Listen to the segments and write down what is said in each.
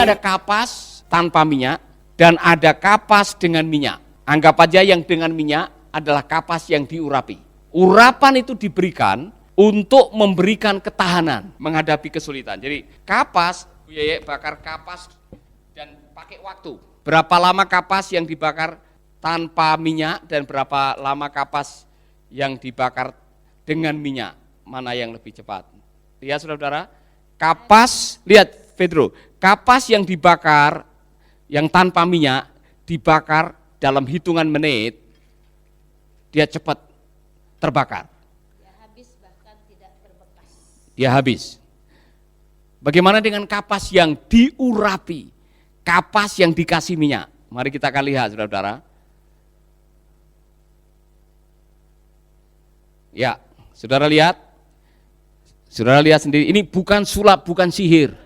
ada kapas tanpa minyak dan ada kapas dengan minyak. Anggap aja yang dengan minyak adalah kapas yang diurapi. Urapan itu diberikan untuk memberikan ketahanan menghadapi kesulitan. Jadi kapas, bakar kapas dan pakai waktu. Berapa lama kapas yang dibakar tanpa minyak dan berapa lama kapas yang dibakar dengan minyak? Mana yang lebih cepat? Lihat saudara-saudara, kapas, lihat Pedro, kapas yang dibakar yang tanpa minyak dibakar dalam hitungan menit, dia cepat terbakar. Dia habis bahkan tidak berbekas. Dia habis. Bagaimana dengan kapas yang diurapi, kapas yang dikasih minyak? Mari kita akan lihat saudara-saudara. Ya, saudara lihat sendiri, ini bukan sulap, bukan sihir.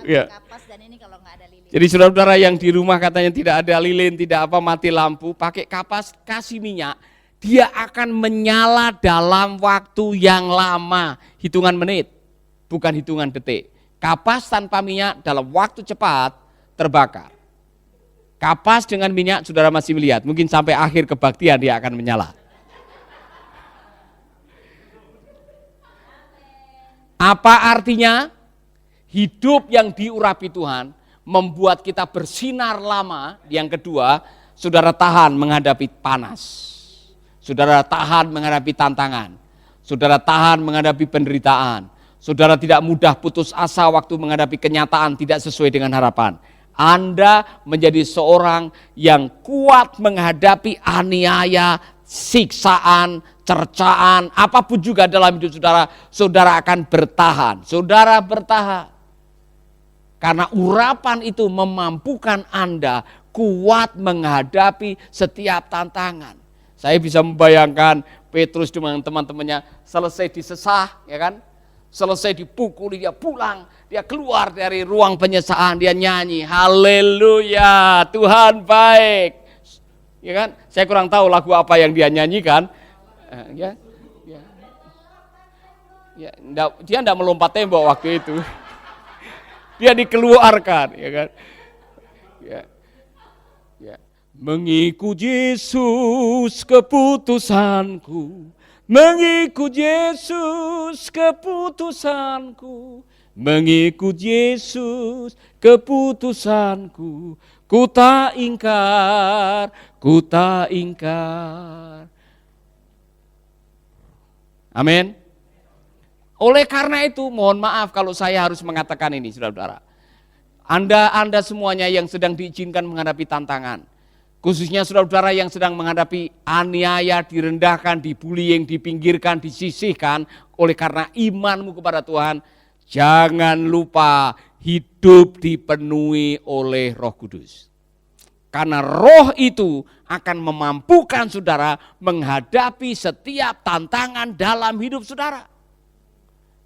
Ya. Kapas dan ini kalau nggak ada lilin. Jadi saudara-saudara yang di rumah katanya tidak ada lilin, tidak apa, mati lampu, pakai kapas, kasih minyak, dia akan menyala dalam waktu yang lama, hitungan menit, bukan hitungan detik. Kapas tanpa minyak dalam waktu cepat terbakar. Kapas dengan minyak, saudara masih melihat, mungkin sampai akhir kebaktian dia akan menyala. Apa artinya? Hidup yang diurapi Tuhan membuat kita bersinar lama. Yang kedua, saudara tahan menghadapi panas. Saudara tahan menghadapi tantangan. Saudara tahan menghadapi penderitaan. Saudara tidak mudah putus asa waktu menghadapi kenyataan tidak sesuai dengan harapan. Anda menjadi seorang yang kuat menghadapi aniaya, siksaan, cercaan, apapun juga dalam hidup saudara, saudara akan bertahan. Saudara bertahan. Karena urapan itu memampukan Anda kuat menghadapi setiap tantangan. Saya bisa membayangkan Petrus dengan teman-temannya selesai disesah, ya kan? Selesai dipukuli, dia pulang, dia keluar dari ruang penyesaan, dia nyanyi, haleluya, Tuhan baik. Ya kan? Saya kurang tahu lagu apa yang dia nyanyikan. Ya. Dia enggak melompat tembok waktu itu. Dia dikeluarkan, ya kan? Ya. Mengikut Yesus keputusanku, mengikut Yesus keputusanku, mengikut Yesus keputusanku, ku tak ingkar, ku tak ingkar. Amin. Oleh karena itu, mohon maaf kalau saya harus mengatakan ini, saudara-saudara. Anda semuanya yang sedang diizinkan menghadapi tantangan, khususnya saudara-saudara yang sedang menghadapi aniaya, direndahkan, dibullying, dipinggirkan, disisihkan, oleh karena imanmu kepada Tuhan, jangan lupa hidup dipenuhi oleh Roh Kudus. Karena roh itu akan memampukan saudara menghadapi setiap tantangan dalam hidup saudara.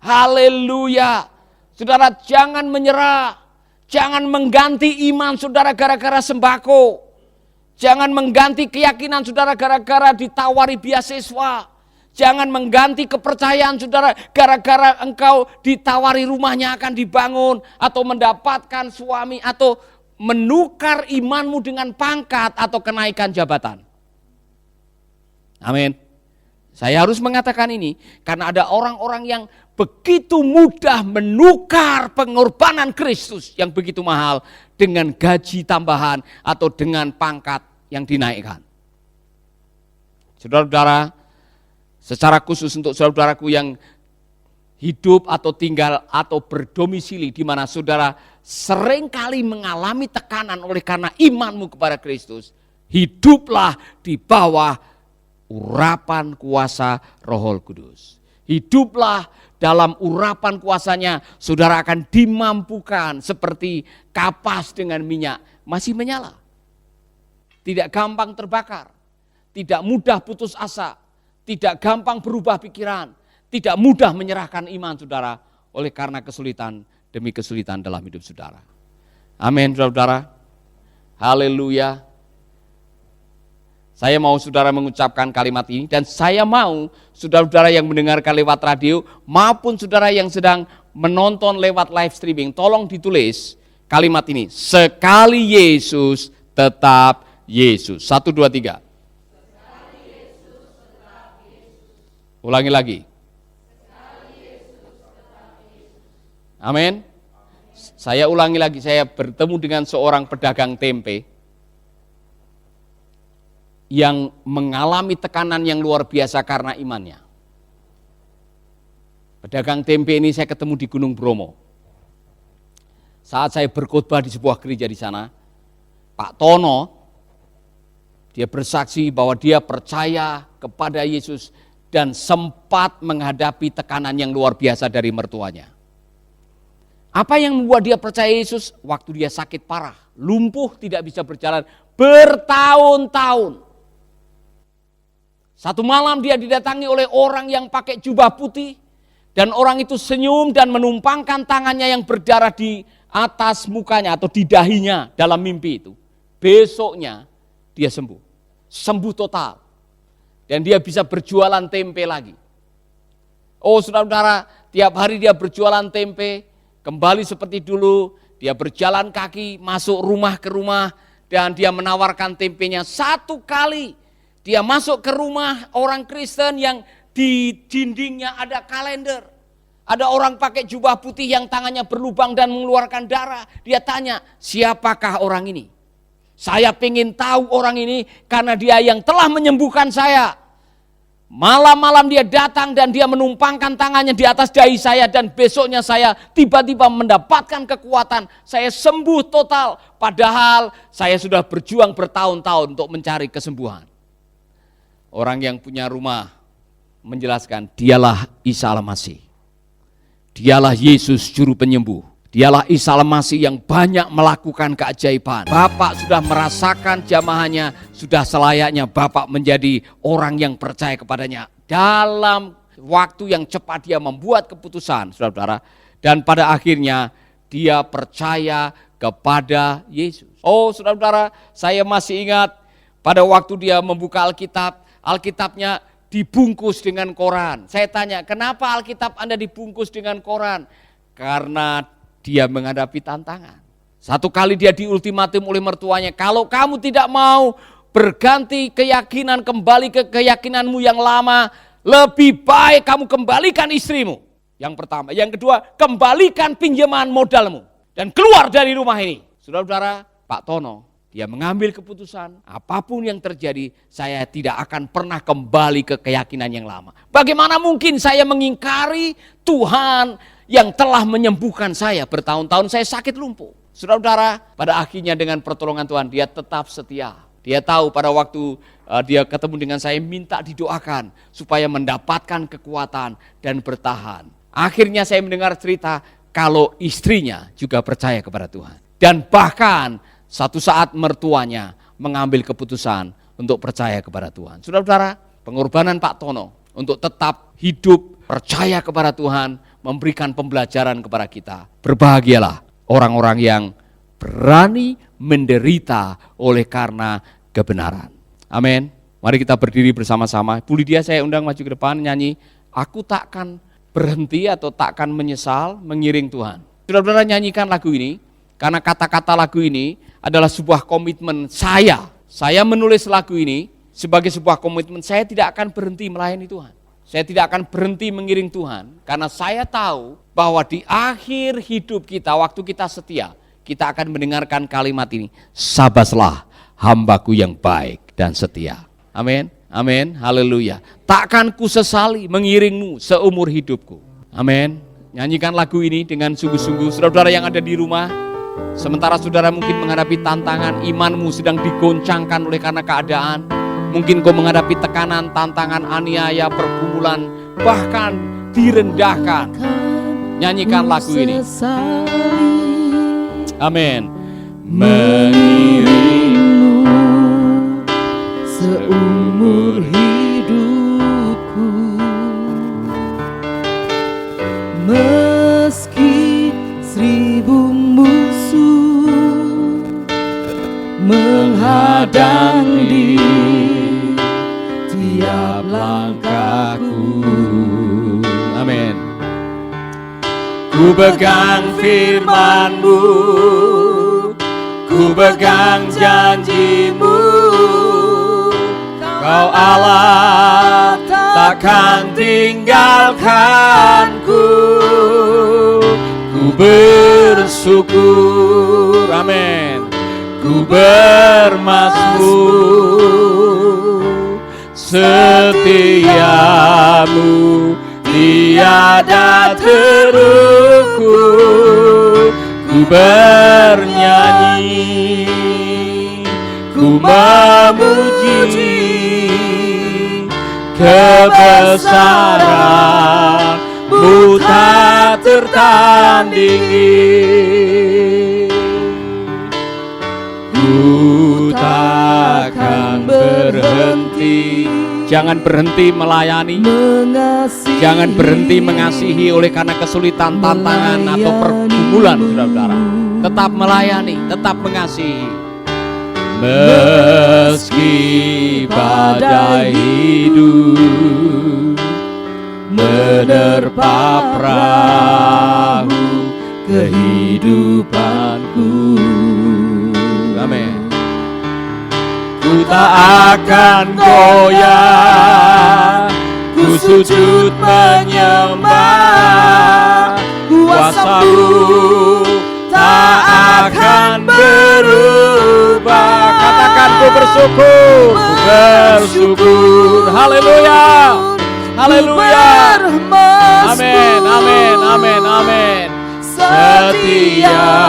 Haleluya. Saudara jangan menyerah. Jangan mengganti iman saudara gara-gara sembako. Jangan mengganti keyakinan saudara gara-gara ditawari beasiswa. Jangan mengganti kepercayaan saudara gara-gara engkau ditawari rumahnya akan dibangun. Atau mendapatkan suami atau menukar imanmu dengan pangkat atau kenaikan jabatan. Amin. Saya harus mengatakan ini karena ada orang-orang yang begitu mudah menukar pengorbanan Kristus yang begitu mahal dengan gaji tambahan atau dengan pangkat yang dinaikkan. Saudara-saudara, secara khusus untuk saudara-saudaraku yang hidup atau tinggal atau berdomisili di mana saudara seringkali mengalami tekanan oleh karena imanmu kepada Kristus, hiduplah di bawah urapan kuasa Roh Kudus. Hiduplah dalam urapan kuasanya, saudara akan dimampukan seperti kapas dengan minyak masih menyala. Tidak gampang terbakar, tidak mudah putus asa, tidak gampang berubah pikiran, tidak mudah menyerahkan iman saudara oleh karena kesulitan demi kesulitan dalam hidup saudara. Amin saudara. Haleluya. Saya mau saudara mengucapkan kalimat ini, dan saya mau saudara-saudara yang mendengarkan lewat radio maupun saudara yang sedang menonton lewat live streaming, tolong ditulis kalimat ini. Sekali Yesus, tetap Yesus. 1, 2, 3. Ulangi lagi. Amin. Saya ulangi lagi, saya bertemu dengan seorang pedagang tempe yang mengalami tekanan yang luar biasa karena imannya. Pedagang tempe ini saya ketemu di Gunung Bromo. Saat saya berkhotbah di sebuah gereja di sana, Pak Tono, dia bersaksi bahwa dia percaya kepada Yesus dan sempat menghadapi tekanan yang luar biasa dari mertuanya. Apa yang membuat dia percaya Yesus? Waktu dia sakit parah, lumpuh, tidak bisa berjalan bertahun-tahun. Satu malam dia didatangi oleh orang yang pakai jubah putih, dan orang itu senyum dan menumpangkan tangannya yang berdarah di atas mukanya atau di dahinya dalam mimpi itu. Besoknya dia sembuh total. Dan dia bisa berjualan tempe lagi. Oh saudara-saudara, tiap hari dia berjualan tempe, kembali seperti dulu, dia berjalan kaki, masuk rumah ke rumah, dan dia menawarkan tempenya. Satu kali dia masuk ke rumah orang Kristen yang di dindingnya ada kalender. Ada orang pakai jubah putih yang tangannya berlubang dan mengeluarkan darah. Dia tanya, siapakah orang ini? Saya ingin tahu orang ini karena dia yang telah menyembuhkan saya. Malam-malam dia datang dan dia menumpangkan tangannya di atas dahi saya, dan besoknya saya tiba-tiba mendapatkan kekuatan. Saya sembuh total, padahal saya sudah berjuang bertahun-tahun untuk mencari kesembuhan. Orang yang punya rumah menjelaskan, dialah Isa Al-Masih. Dialah Yesus juru penyembuh. Dialah Isa Al-Masih yang banyak melakukan keajaiban. Bapak sudah merasakan jamahannya, sudah selayaknya Bapak menjadi orang yang percaya kepadanya. Dalam waktu yang cepat dia membuat keputusan, saudara-saudara. Dan pada akhirnya dia percaya kepada Yesus. Oh saudara-saudara, saya masih ingat pada waktu dia membuka Alkitab, Alkitabnya dibungkus dengan koran. Saya tanya, kenapa Alkitab Anda dibungkus dengan koran? Karena dia menghadapi tantangan. Satu kali dia diultimatum oleh mertuanya, kalau kamu tidak mau berganti keyakinan, kembali ke keyakinanmu yang lama, lebih baik kamu kembalikan istrimu. Yang pertama. Yang kedua, kembalikan pinjaman modalmu dan keluar dari rumah ini. Saudara-saudara, Pak Tono, dia mengambil keputusan, apapun yang terjadi, saya tidak akan pernah kembali ke keyakinan yang lama. Bagaimana mungkin saya mengingkari Tuhan yang telah menyembuhkan saya bertahun-tahun, saya sakit lumpuh. Saudara-saudara, pada akhirnya dengan pertolongan Tuhan, dia tetap setia. Dia tahu pada waktu dia ketemu dengan saya, minta didoakan supaya mendapatkan kekuatan dan bertahan. Akhirnya saya mendengar cerita kalau istrinya juga percaya kepada Tuhan. Dan bahkan satu saat mertuanya mengambil keputusan untuk percaya kepada Tuhan. Saudara-saudara, pengorbanan Pak Tono untuk tetap hidup percaya kepada Tuhan memberikan pembelajaran kepada kita. Berbahagialah orang-orang yang berani menderita oleh karena kebenaran. Amin. Mari kita berdiri bersama-sama. Bu Lydia saya undang maju ke depan nyanyi, aku takkan berhenti atau takkan menyesal mengiring Tuhan. Saudara-saudara nyanyikan lagu ini, karena kata-kata lagu ini adalah sebuah komitmen saya. Saya menulis lagu ini sebagai sebuah komitmen, saya tidak akan berhenti melayani Tuhan. Saya tidak akan berhenti mengiring Tuhan, karena saya tahu bahwa di akhir hidup kita, waktu kita setia, kita akan mendengarkan kalimat ini, sabaslah hambaku yang baik dan setia. Amin, amin, haleluya. Takkan ku sesali mengiringmu seumur hidupku. Amin. Nyanyikan lagu ini dengan sungguh-sungguh. Saudara-saudara yang ada di rumah, sementara saudara mungkin menghadapi tantangan, imanmu sedang digoncangkan oleh karena keadaan. Mungkin kau menghadapi tekanan, tantangan, aniaya, pergumulan, bahkan direndahkan. Nyanyikan lagu ini. Amin. Mengiringmu seumur hidupku, meski 1000 musuh menghadang diri. langkahku. Amin. Ku pegang firman-Mu, ku pegang janji-Mu, Kau Allah takkan tinggalkanku. Ku bersyukur, amin. Ku bermazmur, setiamu tiada terukur. Ku bernyanyi, ku memuji kebesaran-Mu tak tertandingi. Ku takkan berhenti. Jangan berhenti melayani, jangan berhenti mengasihi oleh karena kesulitan, tantangan atau pergumulan, saudara-saudara. Tetap melayani, tetap mengasihi. Meski badai hidup menerpa perahu kehidupanku, amin. Ku tak akan goyah, ku sujud menyembah. Kuasa-Mu tak akan berubah. Katakan ku bersyukur, ku bersyukur. Haleluya, haleluya. Amin, amin, amin, amin. Setiamu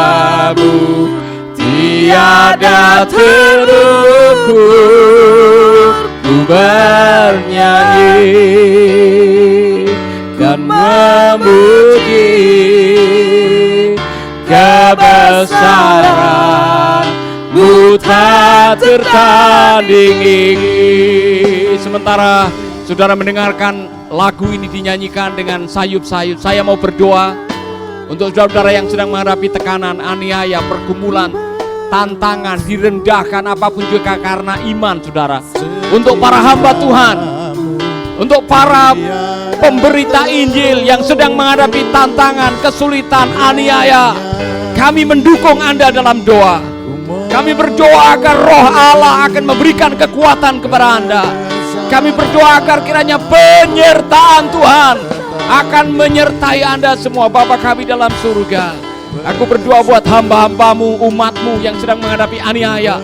tiada terukur. Ku bernyanyi dan memuji kebesaran-Mu tak tertandingi. Sementara saudara mendengarkan lagu ini dinyanyikan dengan sayup-sayup, saya mau berdoa untuk saudara-saudara yang sedang menghadapi tekanan, aniaya, pergumulan, tantangan, direndahkan apapun juga karena iman, saudara. Untuk para hamba Tuhan, untuk para pemberita Injil yang sedang menghadapi tantangan, kesulitan, aniaya, kami mendukung Anda dalam doa. Kami berdoa agar Roh Allah akan memberikan kekuatan kepada Anda. Kami berdoa agar kiranya penyertaan Tuhan akan menyertai Anda semua. Bapa kami dalam surga, aku berdoa buat hamba-hamba-Mu, umat-Mu yang sedang menghadapi aniaya,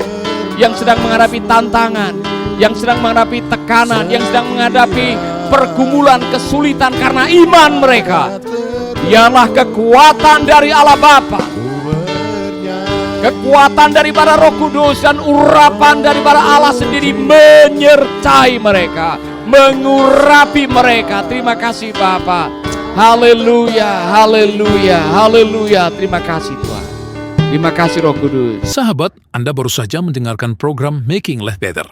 yang sedang menghadapi tantangan, yang sedang menghadapi tekanan, yang sedang menghadapi pergumulan, kesulitan karena iman mereka. Dialah kekuatan dari Allah Bapa, kekuatan daripada Roh Kudus dan urapan daripada Allah sendiri menyertai mereka, mengurapi mereka. Terima kasih Bapa. Haleluya, haleluya, haleluya. Terima kasih Tuhan. Terima kasih Roh Kudus. Sahabat, Anda baru saja mendengarkan program Making Life Better.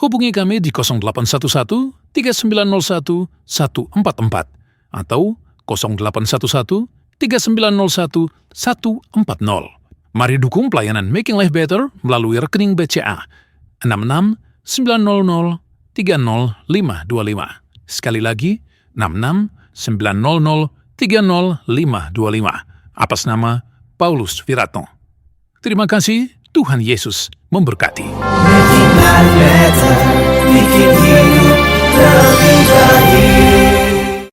Hubungi kami di 0811 3901 144 atau 0811 3901 140. Mari dukung pelayanan Making Life Better melalui rekening BCA 6690300525. Sekali lagi, 6690300525. Atas nama Paulus Wiratno. Terima kasih, Tuhan Yesus memberkati. Making life better, bikin hidup lebih baik.